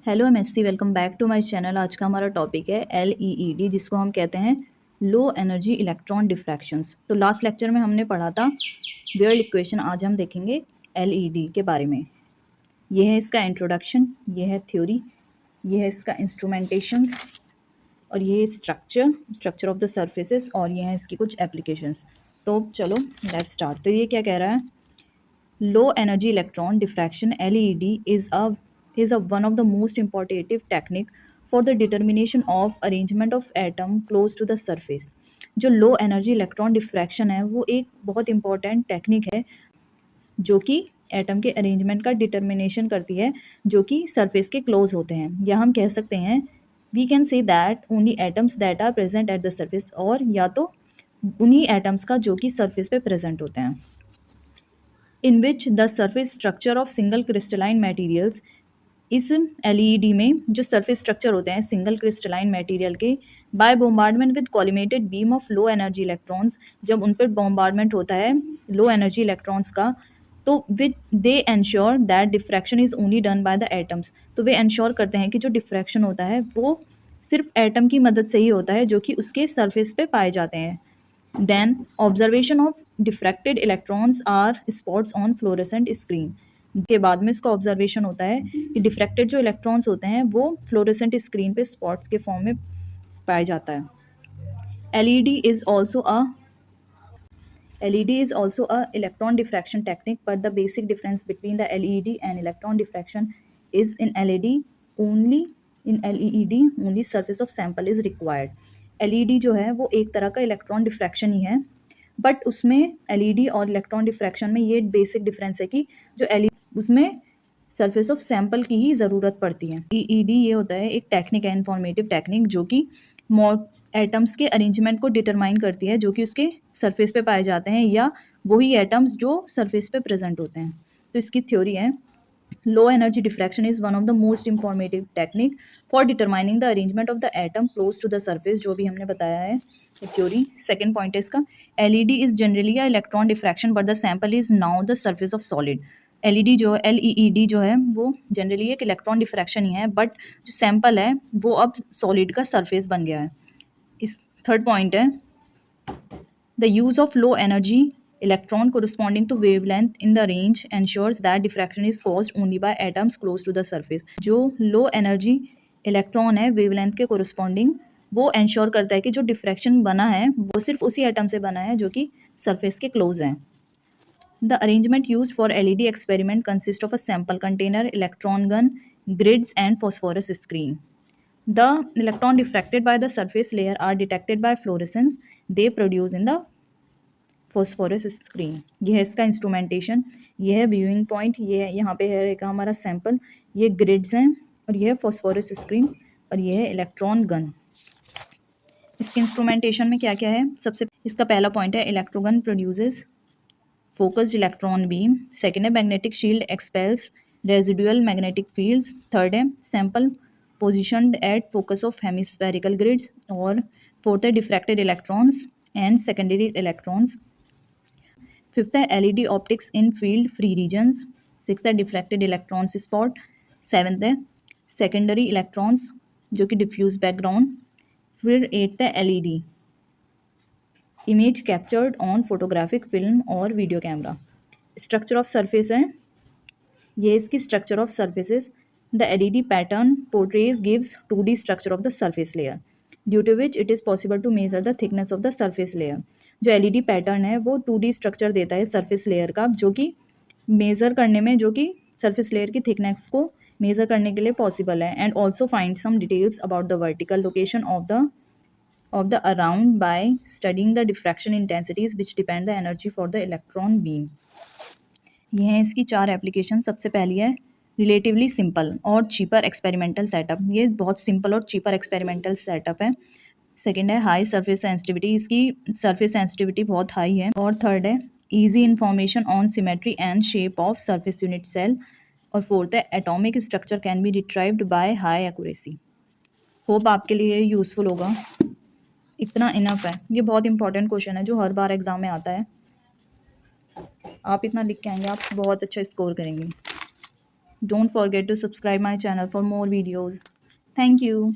Hello MSc, welcome back to my channel. आज का हमारा टॉपिक है एलईडी, जिसको हम कहते हैं लो एनर्जी इलेक्ट्रॉन डिफ्रैक्शंस। तो लास्ट लेक्चर में हमने पढ़ा था वेयर्ड इक्वेशन। आज हम देखेंगे एलईडी के बारे में। ये है इसका इंट्रोडक्शन, ये है थ्योरी, ये है इसका इंस्ट्रूमेंटेशंस, और ये है स्ट्रक्चर ऑफ द सर्फेसेस, और ये है इसकी कुछ एप्लीकेशंस। तो चलो लेट्स स्टार्ट। तो ये क्या कह रहा है? Low energy electron diffraction LED is a one of the most important technique for the determination of arrangement of atom close to the surface। जो लो एनर्जी इलेक्ट्रॉन डिफ्रैक्शन है वो एक बहुत इंपॉर्टेंट टेक्निक है जो कि एटम के arrangement का डिटर्मिनेशन करती है जो कि सरफेस के क्लोज होते हैं। या हम कह सकते हैं we can say that only atoms that are present at the surface, और या तो उन्हीं एटम्स का जो कि सरफेस पे प्रेजेंट होते हैं। In which the surface structure of single crystalline materials, इस एलईडी में जो सरफेस स्ट्रक्चर होते हैं सिंगल क्रिस्टलाइन मटेरियल के, by bombardment with collimated beam of low energy electrons, जब उन पर बोम्बार्डमेंट होता है लो एनर्जी इलेक्ट्रॉन्स का, तो with they ensure that diffraction is only done by the atoms. तो वे एंश्योर करते हैं कि जो डिफ्रैक्शन होता है वो सिर्फ एटम की मदद से ही होता है जो कि उसके सरफेस पे पाए जाते हैं। Then observation of diffracted electrons are spots on fluorescent screen। के बाद में इसका ऑब्जर्वेशन होता है कि डिफ्रैक्टेड जो इलेक्ट्रॉन्स होते हैं वो फ्लोरेसेंट स्क्रीन पे स्पॉट्स के फॉर्म में पाया जाता है। LED is also a electron diffraction technique, but the basic difference between the LED and electron diffraction is in LED only surface of sample is required। LED जो है वो एक तरह का इलेक्ट्रॉन डिफ्रैक्शन ही है, बट उसमें LED और electron diffraction में ये बेसिक डिफरेंस है कि जो LED उसमें सरफेस ऑफ सैंपल की ही ज़रूरत पड़ती है। EED ये होता है एक टेक्निक है, इन्फॉर्मेटिव टेक्निक, जो कि एटम्स के अरेंजमेंट को डिटरमाइन करती है जो कि उसके सरफेस पे पाए जाते हैं, या वही एटम्स जो सरफेस पे प्रेजेंट होते हैं। तो इसकी थ्योरी है low energy diffraction is one of the most informative technique for determining the arrangement of the atom close to the surface, जो भी हमने बताया है थ्योरी। सेकेंड पॉइंट है इसका, LED is generally a electron diffraction but the sample is now the surface of solid. LED जो है वो जनरली एक इलेक्ट्रॉन डिफ्रैक्शन ही है, बट जो सैंपल है वो अब सॉलिड का सरफेस बन गया है। इस थर्ड पॉइंट है the use of low energy electron corresponding to wavelength in the range ensures that diffraction is caused only by atoms close to the surface। जो लो एनर्जी इलेक्ट्रॉन है wavelength के corresponding, वो ensure करता है कि जो diffraction बना है वो सिर्फ उसी एटम से बना है जो कि सरफेस के क्लोज हैं। The arrangement used for LED experiment consists of a sample container, electron gun, grids and phosphorus screen। The electron diffracted by the surface layer are detected by fluorescence they produce in the phosphorus screen. ये है इसका instrumentation, ये है viewing point, ये है यहाँ पे है हमारा सैंपल, ये ग्रिड्स हैं, और ये है फॉस्फोरस स्क्रीन, और ये है इलेक्ट्रॉन गन। इसके इंस्ट्रूमेंटेशन में क्या क्या है? सबसे इसका पहला पॉइंट है electron gun produces focused electron beam. Second है magnetic shield expels residual magnetic fields. Third है sample positioned at focus of hemispherical grids. और फोर्थ है diffracted electrons and secondary electrons. Fifth है LEED optics in field free regions. Sixth है diffracted electrons spot. Seventh है secondary electrons जो कि diffuse background. फिर eighth है LEED image captured on photographic film और video camera. Structure of surface है, ये इसकी structure of surfaces. The LED pattern portrays gives 2D structure of the surface layer due to which it is possible to measure the thickness of the surface layer. जो LED pattern है वो 2D structure देता है surface layer का, जो कि measure करने में, जो कि सरफेस लेयर की थिकनेस को मेज़र करने के लिए पॉसिबल है। And also find some details about the vertical location of the around by studying the diffraction intensities which depend the energy for the electron beam. ये हैं इसकी 4 एप्लीकेशन। सबसे पहली है रिलेटिवली सिंपल और चीपर एक्सपेरिमेंटल सेटअप। ये बहुत simple और चीपर एक्सपेरिमेंटल सेटअप है। सेकेंड है हाई सरफेस सेंसिटिविटी, इसकी सरफेस सेंसिटिविटी बहुत हाई है। और थर्ड है easy information on symmetry and shape of surface unit cell. और फोर्थ है atomic structure can be retrieved by high accuracy. Hope आपके लिए यूज़फुल होगा। इतना इनफ है। ये बहुत इंपॉर्टेंट क्वेश्चन है जो हर बार एग्जाम में आता है। आप इतना लिख के आएंगे, आप बहुत अच्छा स्कोर करेंगे। Don't forget to subscribe my channel for more videos. Thank you.